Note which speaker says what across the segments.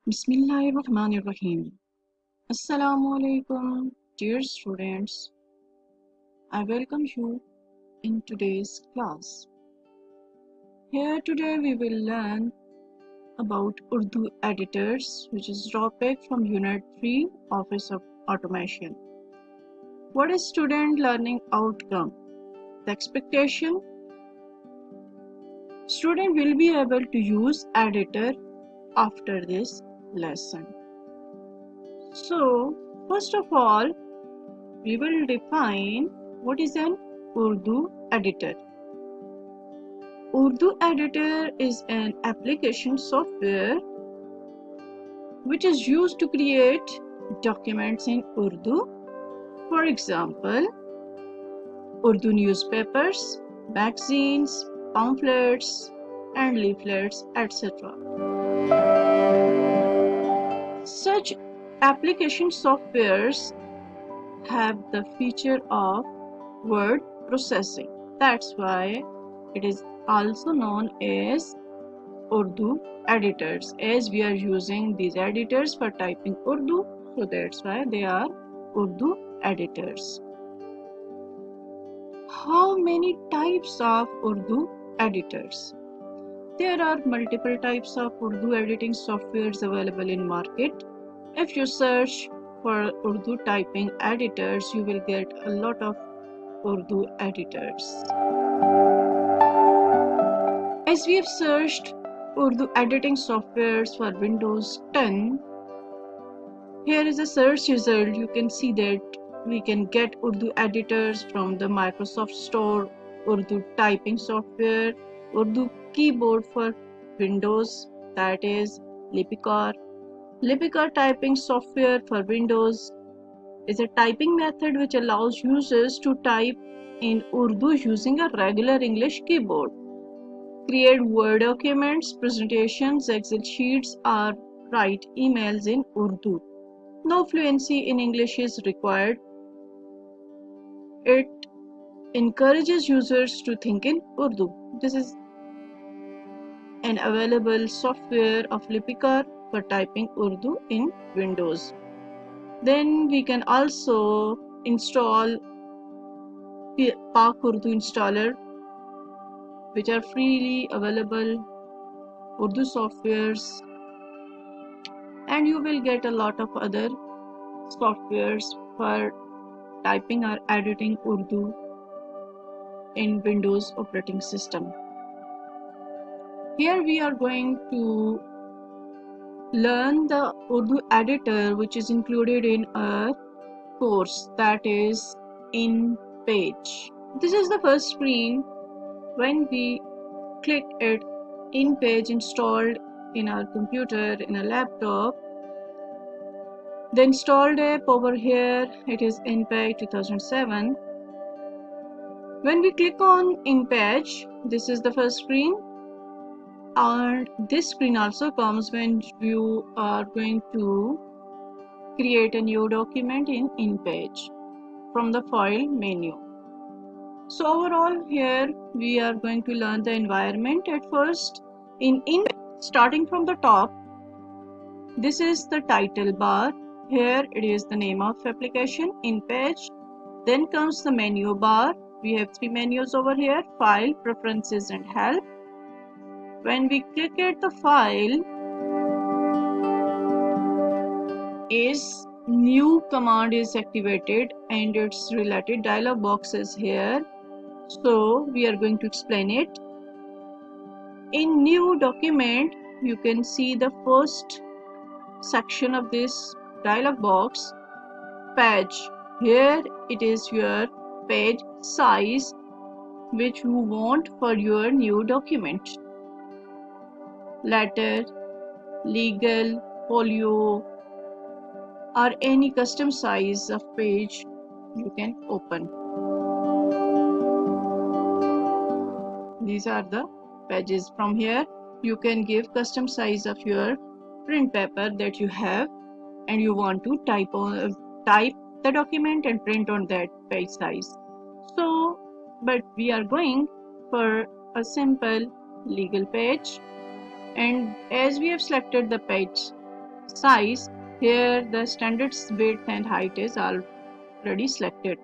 Speaker 1: Bismillahirrahmanirrahim. Assalamu alaikum, dear students. I welcome you in today's class. Here today we will learn about Urdu editors, which is topic from Unit 3, Office of Automation. What is student learning outcome? The expectation? Student will be able to use editor after this lesson. So, first of all, we will define what is an Urdu editor. Urdu editor is an application software which is used to create documents in Urdu. For example, Urdu newspapers, magazines, pamphlets, and leaflets, etc. Such application softwares have the feature of word processing. That's why it is also known as Urdu editors, as we are using these editors for typing Urdu, so that's why they are Urdu editors. How many types of Urdu editors? There are multiple types of Urdu editing softwares available in market. If you search for Urdu typing editors, you will get a lot of Urdu editors. As we have searched Urdu editing softwares for Windows 10, here is a search result. You can see that we can get Urdu editors from the Microsoft Store, Urdu typing software, Urdu keyboard for Windows, that is Lipicar. Lipicar typing software for Windows is a typing method which allows users to type in Urdu using a regular English keyboard. Create Word documents, presentations, Excel sheets, or write emails in Urdu. No fluency in English is required. It encourages users to think in Urdu. This is an available software of Lipicar for typing Urdu in Windows. Then we can also install Pak Urdu installer, which are freely available Urdu softwares, and you will get a lot of other softwares for typing or editing Urdu in Windows operating system. Here we are going to learn the Urdu editor, which is included in a course, that is InPage. This is the first screen. When we click it, InPage installed in our computer, in a laptop. The installed app over here, it is InPage 2007. When we click on InPage, this is the first screen, and this screen also comes when you are going to create a new document in InPage from the file menu. So overall, here we are going to learn the environment at first. Starting from the top, this is the title bar. Here it is the name of application, InPage. Then comes the menu bar. We have three menus over here: File, Preferences, and Help. When we click at the file, is new command is activated and its related dialog box is here. So we are going to explain it. In new document, you can see the first section of this dialog box, page. Here it is your page size which you want for your new document. Letter, legal, folio, or any custom size of page you can open. These are the pages. From here you can give custom size of your print paper that you have and you want to type the document and print on that page size. So, but we are going for a simple legal page, and as we have selected the page size, here the standard width and height is already selected.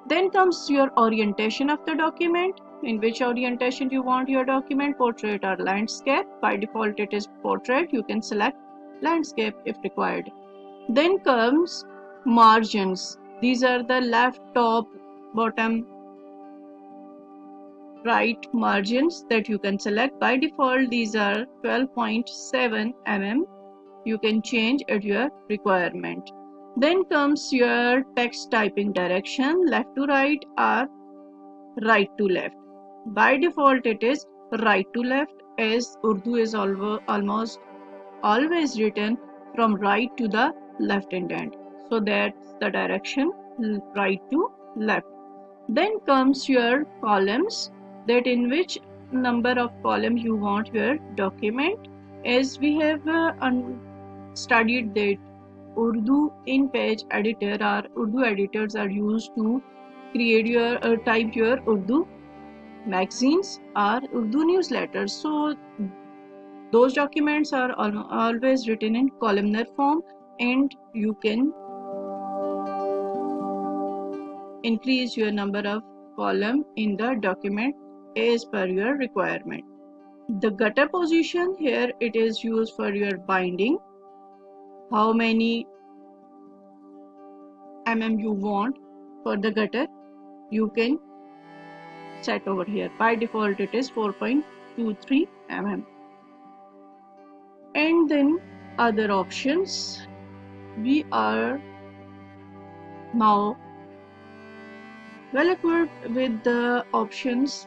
Speaker 1: Then comes your orientation of the document. In which orientation you want your document, portrait or landscape. By default it is portrait. You can select landscape if required. Then comes margins. These are the left, top, bottom, right margins that you can select. By default these are 12.7 mm. You can change at your requirement. Then comes your text typing direction, left to right or right to left. By default it is right to left, as Urdu is almost always written from right to the left indent. So that's the direction, right to left. Then comes your columns, that in which number of column you want your document. As we have studied that Urdu in page editor or Urdu editors are used to create your type your Urdu magazines or Urdu newsletters. So those documents are always written in columnar form, and you can increase your number of column in the document as per your requirement. The gutter position, here it is used for your binding. How many you want for the gutter, you can set over here. By default it is 4.23 mm. And then other options, we are now well equipped with the options,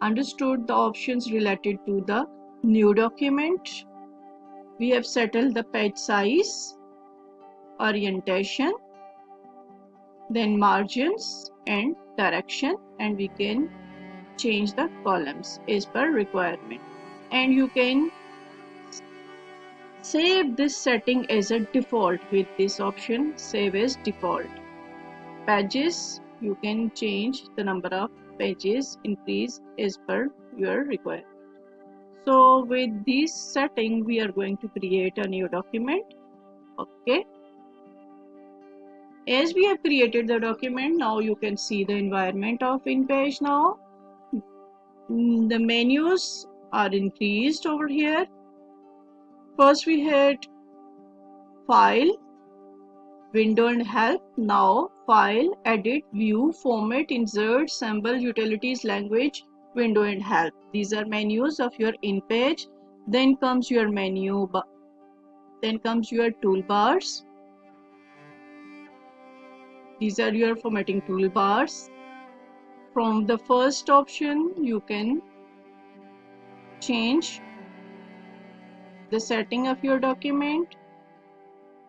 Speaker 1: understood the options related to the new document. We have settled the page size, orientation, then margins and direction, and we can change the columns as per requirement. And you can save this setting as a default with this option, save as default. Pages, you can change the number of pages, increase as per your requirement. So with this setting we are going to create a new document. Okay, as we have created the document, now you can see the environment of InPage. Now the menus are increased over here. First we had file, window and help. Now file, edit, view, format, insert, symbol, utilities, language, window and help. These are menus of your InPage. Then comes your menu, then comes your toolbars. These are your formatting toolbars. From the first option you can change the setting of your document,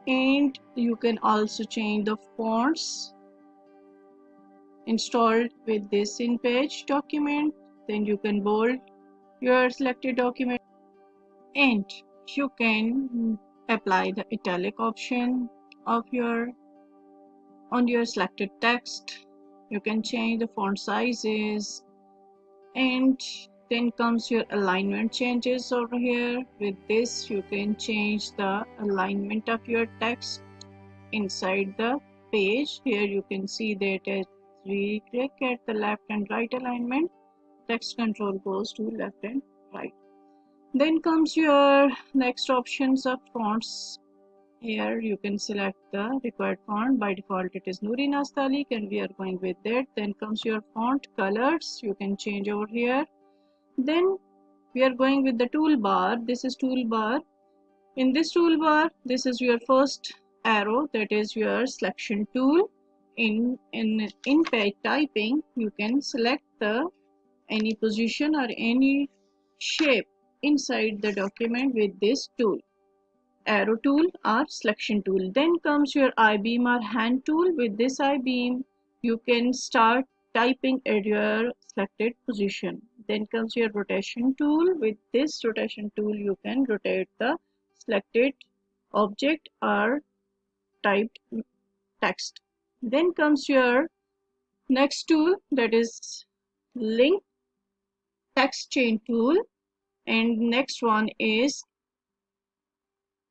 Speaker 1: and you can also change the fonts installed with this InPage document. Then you can bold your selected document, and you can apply the italic option of your selected text. You can change the font sizes, and then comes your alignment changes over here. With this you can change the alignment of your text inside the page. Here you can see that as we click at the left and right alignment, text control goes to left and right. Then comes your next options of fonts. Here you can select the required font. By default it is Nuri Nastaliq and we are going with that. Then comes your font colors. You can change over here. Then we are going with the toolbar. This is toolbar. In this toolbar, this is your first arrow, that is your selection tool. In page typing, you can select the any position or any shape inside the document with this tool, arrow tool or selection tool. Then comes your I-beam or hand tool. With this I-beam you can start typing at your selected position. Then comes your rotation tool. With this rotation tool you can rotate the selected object or typed text. Then comes your next tool, that is link text chain tool, and next one is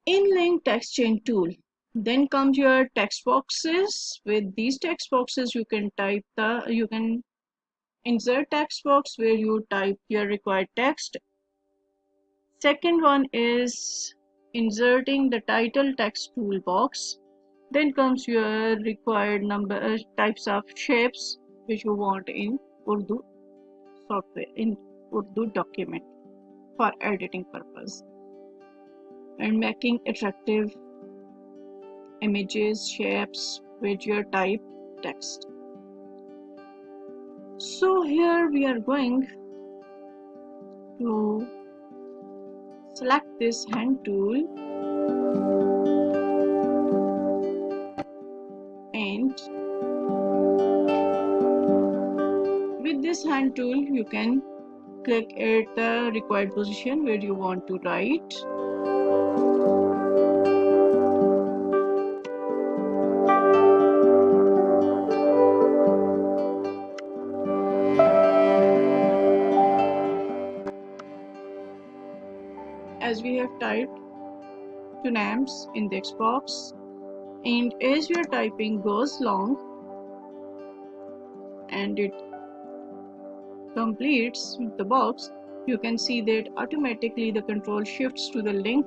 Speaker 1: In-link text chain tool. Then comes your text boxes. With these text boxes, you can insert text box where you type your required text. Second one is inserting the title text toolbox. Then comes your required types of shapes which you want in Urdu software, in Urdu document for editing purpose, and making attractive images, shapes with your type text. So here we are going to select this hand tool, and with this hand tool you can click at the required position where you want to write. As we have typed two names in the text box, and as your typing goes long and it completes the box, you can see that automatically the control shifts to the link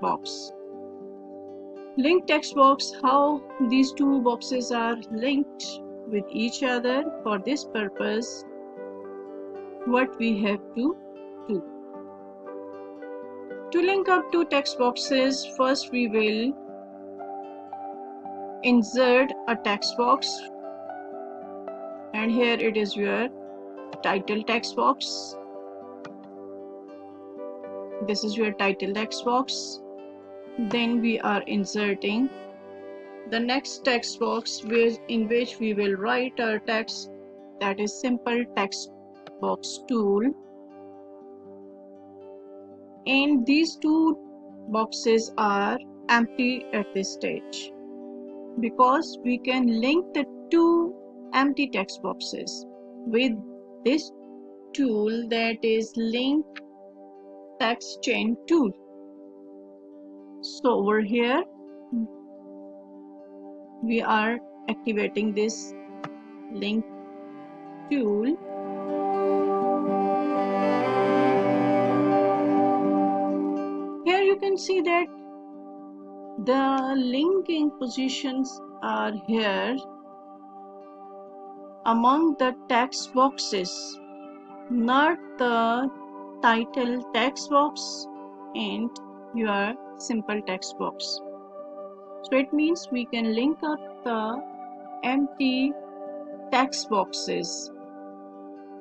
Speaker 1: box. Link text box, how these two boxes are linked with each other. For this purpose, what we have to do. To link up two text boxes, first we will insert a text box, and here it is your title text box. This is your title text box. Then we are inserting the next text box in which we will write our text, that is simple text box tool. And these two boxes are empty at this stage because we can link the two empty text boxes with this tool, that is link text chain tool. So over here we are activating this link tool. Here you can see that the linking positions are here among the text boxes, not the title text box and your simple text box. So it means we can link up the empty text boxes,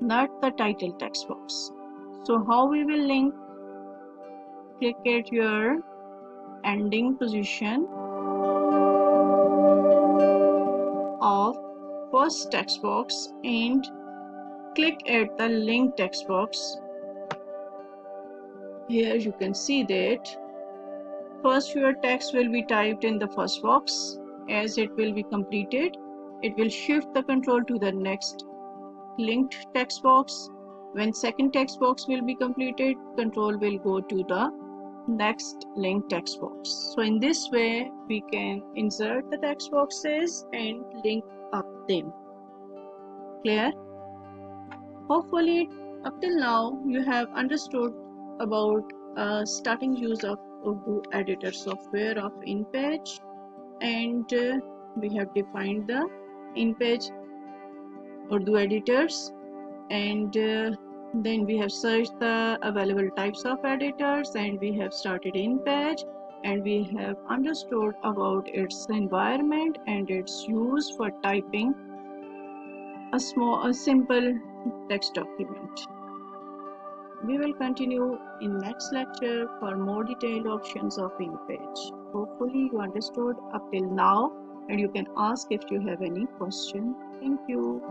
Speaker 1: not the title text box. So how we will link? Click at your ending position of first text box and click at the link text box. Here you can see that first your text will be typed in the first box. As it will be completed, it will shift the control to the next linked text box. When second text box will be completed, control will go to the next linked text box. So in this way we can insert the text boxes and link up them. Clear? Hopefully up till now you have understood about starting use of Urdu editor software of InPage, and we have defined the InPage Urdu editors, and then we have searched the available types of editors, and we have started InPage, and we have understood about its environment and its use for typing a simple text document. We will continue in next lecture for more detailed options of InPage. Hopefully you understood up till now, and you can ask if you have any question. Thank you.